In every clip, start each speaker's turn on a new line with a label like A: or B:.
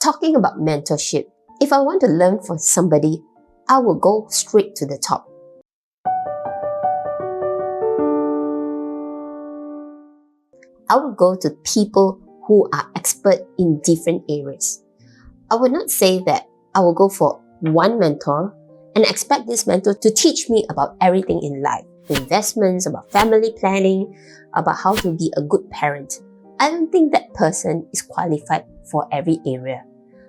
A: Talking about mentorship, if I want to learn from somebody, I will go straight to the top. I will go to people who are expert in different areas. I would not say that I will go for one mentor and expect this mentor to teach me about everything in life, investments, about family planning, about how to be a good parent. I don't think that person is qualified for every area.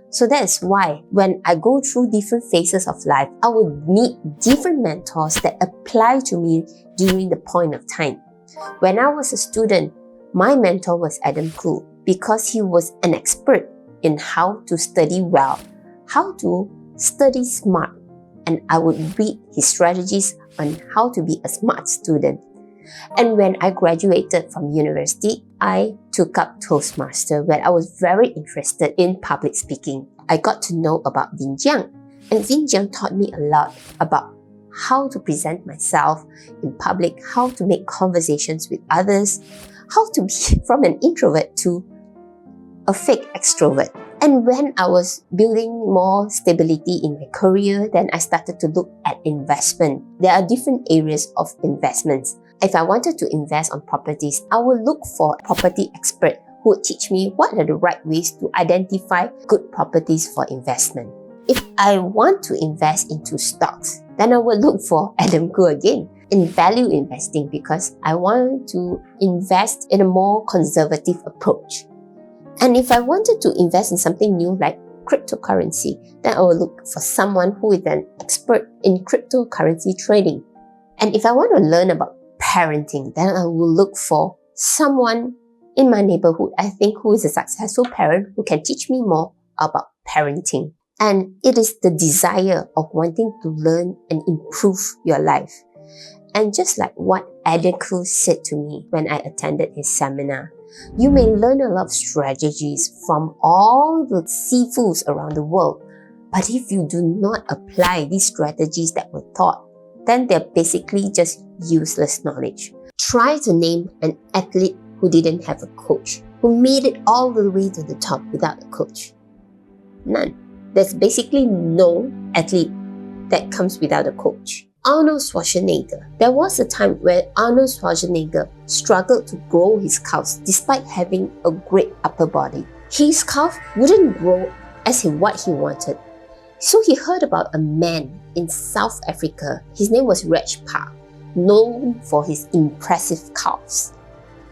A: So that is why when I go through different phases of life, I will meet different mentors that apply to me during the point of time. When I was a student, my mentor was Adam Khoo because he was an expert in how to study well, how to study smart, and I would read his strategies on how to be a smart student. And when I graduated from university, I took up Toastmaster where I was very interested in public speaking. I got to know about Vin Jiang, and Vin Jiang taught me a lot about how to present myself in public, how to make conversations with others, how to be from an introvert to a fake extrovert. And when I was building more stability in my career, then I started to look at investment. There are different areas of investments. If I wanted to invest on properties, I would look for a property expert who would teach me what are the right ways to identify good properties for investment. If I want to invest into stocks, then I would look for Adam Khoo again in value investing because I want to invest in a more conservative approach. And if I wanted to invest in something new like cryptocurrency, then I will look for someone who is an expert in cryptocurrency trading. And if I want to learn about parenting, then I will look for someone in my neighborhood, I think, who is a successful parent who can teach me more about parenting. And it is the desire of wanting to learn and improve your life. And just like what Adam Khoo said to me when I attended his seminar, you may learn a lot of strategies from all the seafoods around the world, but if you do not apply these strategies that were taught, then they're basically just useless knowledge. Try to name an athlete who didn't have a coach, who made it all the way to the top without a coach. None. There's basically no athlete that comes without a coach. Arnold Schwarzenegger. There was a time where Arnold Schwarzenegger struggled to grow his calves despite having a great upper body. His calf wouldn't grow as what he wanted. So he heard about a man in South Africa. His name was Reg Park, known for his impressive calves.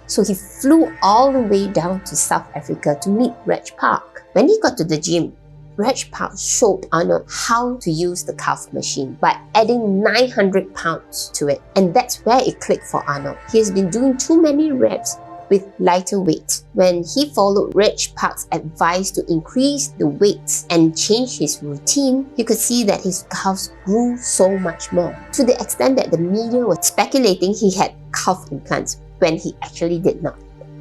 A: So he flew all the way down to South Africa to meet Reg Park. When he got to the gym, Reg Park showed Arnold how to use the calf machine by adding 900 pounds to it. And that's where it clicked for Arnold. He has been doing too many reps with lighter weight. When he followed Reg Park's advice to increase the weights and change his routine, you could see that his calves grew so much more, to the extent that the media was speculating he had calf implants when he actually did not.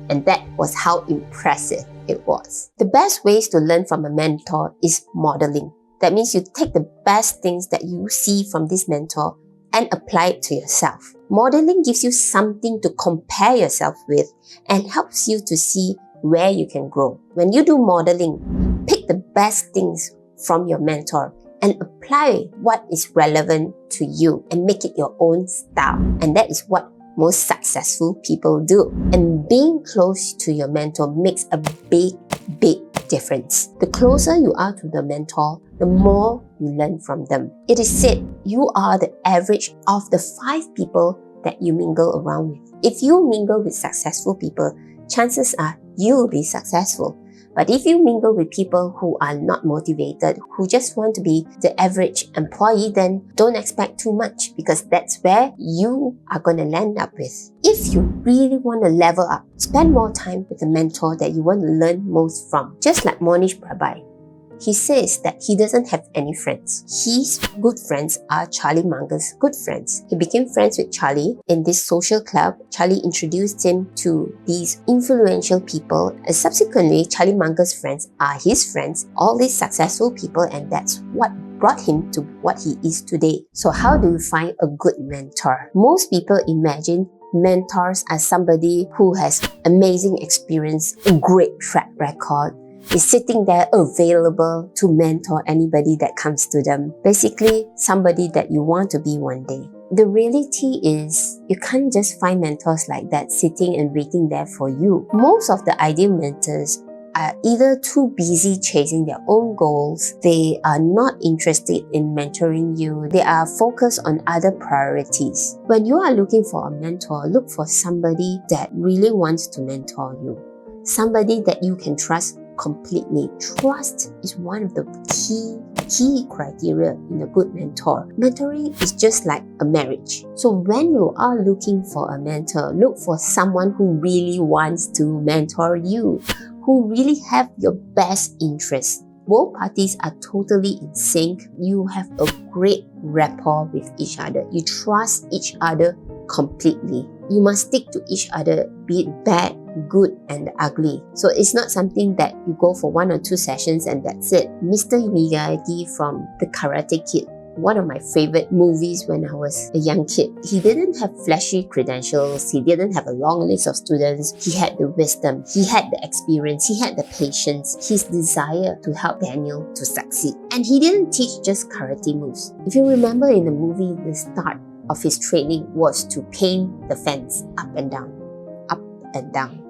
A: And that was how impressive it was. The best ways to learn from a mentor is modeling. That means you take the best things that you see from this mentor and apply it to yourself. Modeling gives you something to compare yourself with and helps you to see where you can grow. When you do modeling, pick the best things from your mentor and apply what is relevant to you and make it your own style. And that is what most successful people do. And being close to your mentor makes a big difference. The closer you are to the mentor, the more you learn from them. It is said you are the average of the 5 people that you mingle around with. If you mingle with successful people, chances are you will be successful. But if you mingle with people who are not motivated, who just want to be the average employee, then don't expect too much because that's where you are going to land up with. If you really want to level up, spend more time with the mentor that you want to learn most from. Just like Monish Prabhai. He says that he doesn't have any friends. His good friends are Charlie Munger's good friends. He became friends with Charlie in this social club. Charlie introduced him to these influential people. And subsequently, Charlie Munger's friends are his friends, all these successful people, and that's what brought him to what he is today. So how do you find a good mentor? Most people imagine mentors as somebody who has amazing experience, a great track record, is sitting there available to mentor anybody that comes to them. Basically, somebody that you want to be one day. The reality is, you can't just find mentors like that sitting and waiting there for you. Most of the ideal mentors are either too busy chasing their own goals, they are not interested in mentoring you, they are focused on other priorities. When you are looking for a mentor, look for somebody that really wants to mentor you. Somebody that you can trust completely. Trust is one of the key criteria in a good mentor. Mentoring is just like a marriage. So when you are looking for a mentor, look for someone who really wants to mentor you, who really have your best interests. Both parties are totally in sync. You have a great rapport with each other. You trust each other completely. You must stick to each other, be it bad, good, and ugly. So it's not something that you go for 1 or 2 sessions and that's it. Mr. Miyagi from The Karate Kid, one of my favorite movies when I was a young kid. He didn't have flashy credentials, he didn't have a long list of students, he had the wisdom, he had the experience, he had the patience, his desire to help Daniel to succeed. And he didn't teach just karate moves. If you remember in the movie, the start of his training was to paint the fence up and down, up and down.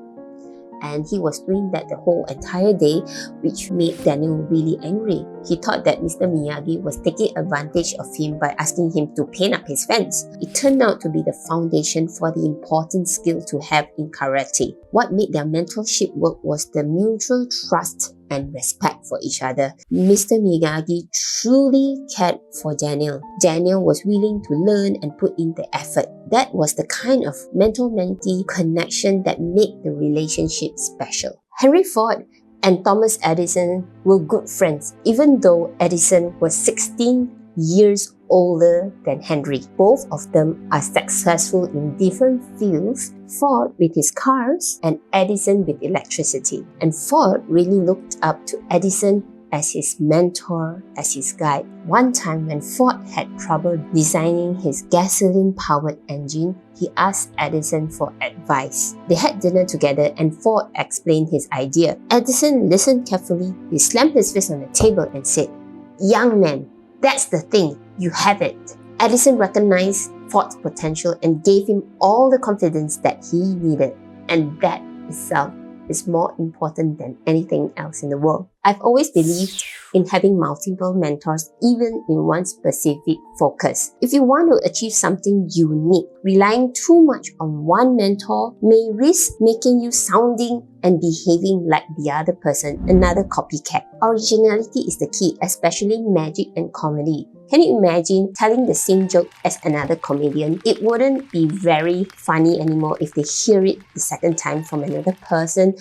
A: And he was doing that the whole entire day, which made Daniel really angry. He thought that Mr. Miyagi was taking advantage of him by asking him to paint up his fence. It turned out to be the foundation for the important skill to have in karate. What made their mentorship work was the mutual trust and respect for each other. Mr. Miyagi truly cared for Daniel. Daniel was willing to learn and put in the effort. That was the kind of mentor-mentee connection that made the relationship special. Henry Ford and Thomas Edison were good friends, even though Edison was 16 years older than Henry. Both of them are successful in different fields, Ford with his cars and Edison with electricity. And Ford really looked up to Edison as his mentor, as his guide. One time when Ford had trouble designing his gasoline-powered engine, he asked Edison for advice. They had dinner together and Ford explained his idea. Edison listened carefully, he slammed his fist on the table and said, "Young man, that's the thing, you have it." Edison recognized Ford's potential and gave him all the confidence that he needed. And that itself is more important than anything else in the world. I've always believed in having multiple mentors, even in one specific focus. If you want to achieve something unique, relying too much on one mentor may risk making you sounding and behaving like the other person, another copycat. Originality is the key, especially magic and comedy. Can you imagine telling the same joke as another comedian? It wouldn't be very funny anymore if they hear it the second time from another person.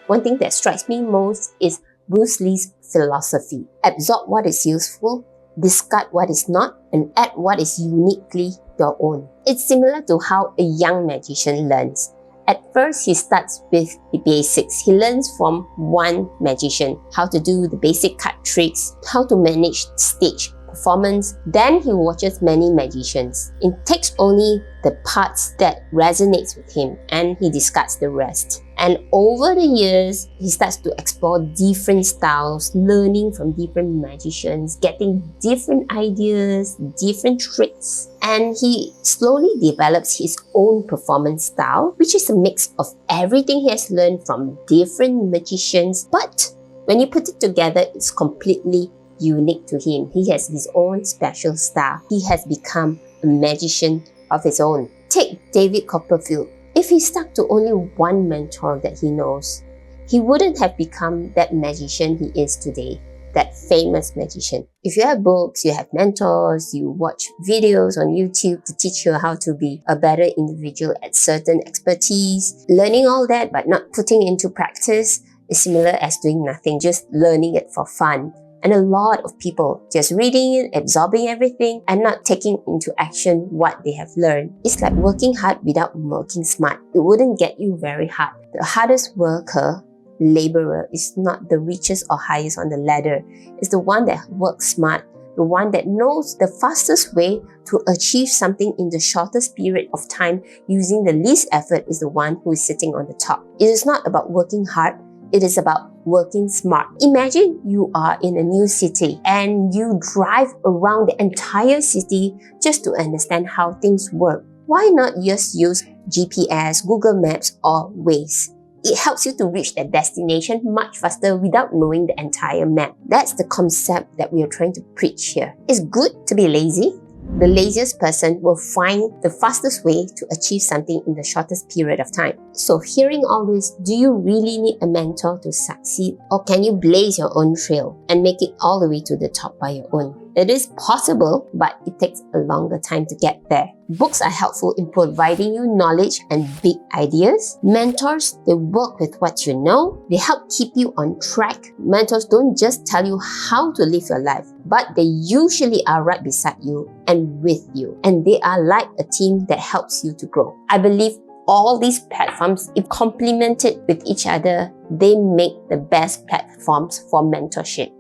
A: One thing that strikes me most is Bruce Lee's philosophy. Absorb what is useful, discard what is not, and add what is uniquely your own. It's similar to how a young magician learns. At first, he starts with the basics. He learns from one magician, how to do the basic card tricks, how to manage stage performance. Then he watches many magicians. It takes only the parts that resonates with him and he discards the rest. And over the years, he starts to explore different styles, learning from different magicians, getting different ideas, different tricks. And he slowly develops his own performance style, which is a mix of everything he has learned from different magicians. But when you put it together, it's completely unique to him. He has his own special style. He has become a magician of his own. Take David Copperfield. If he stuck to only one mentor that he knows, he wouldn't have become that magician he is today, that famous magician. If you have books, you have mentors, you watch videos on YouTube to teach you how to be a better individual at certain expertise, learning all that but not putting into practice is similar as doing nothing, just learning it for fun. And a lot of people just reading it, absorbing everything, and not taking into action what they have learned. It's like working hard without working smart. It wouldn't get you very hard. The hardest worker, laborer, is not the richest or highest on the ladder. It's the one that works smart, the one that knows the fastest way to achieve something in the shortest period of time using the least effort is the one who is sitting on the top. It is not about working hard. It is about working smart. Imagine you are in a new city and you drive around the entire city just to understand how things work. Why not just use GPS, Google Maps, or Waze? It helps you to reach that destination much faster without knowing the entire map. That's the concept that we are trying to preach here. It's good to be lazy. The laziest person will find the fastest way to achieve something in the shortest period of time. So hearing all this, do you really need a mentor to succeed? Or can you blaze your own trail and make it all the way to the top by your own? It is possible, but it takes a longer time to get there. Books are helpful in providing you knowledge and big ideas. Mentors, they work with what you know. They help keep you on track. Mentors don't just tell you how to live your life, but they usually are right beside you and with you. And they are like a team that helps you to grow. I believe all these platforms, if complemented with each other, they make the best platforms for mentorship.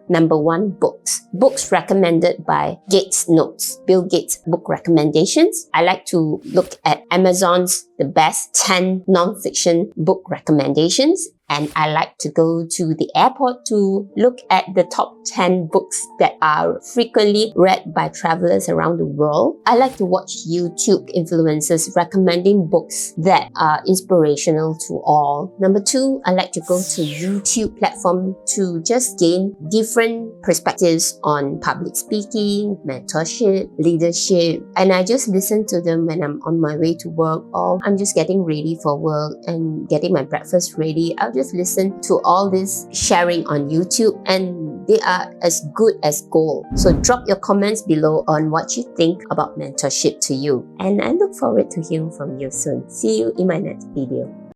A: Number 1, books. Books recommended by Gates Notes, Bill Gates book recommendations. I like to look at Amazon's the best 10 non-fiction book recommendations. And I like to go to the airport to look at the top 10 books that are frequently read by travelers around the world. I like to watch YouTube influencers recommending books that are inspirational to all. Number 2, I like to go to YouTube platform to just gain different perspectives on public speaking, mentorship, leadership. And I just listen to them when I'm on my way to work or I'm just getting ready for work and getting my breakfast ready. I'll just listen to all this sharing on YouTube and they are as good as gold. So drop your comments below on what you think about mentorship to you. And I look forward to hearing from you soon. See you in my next video.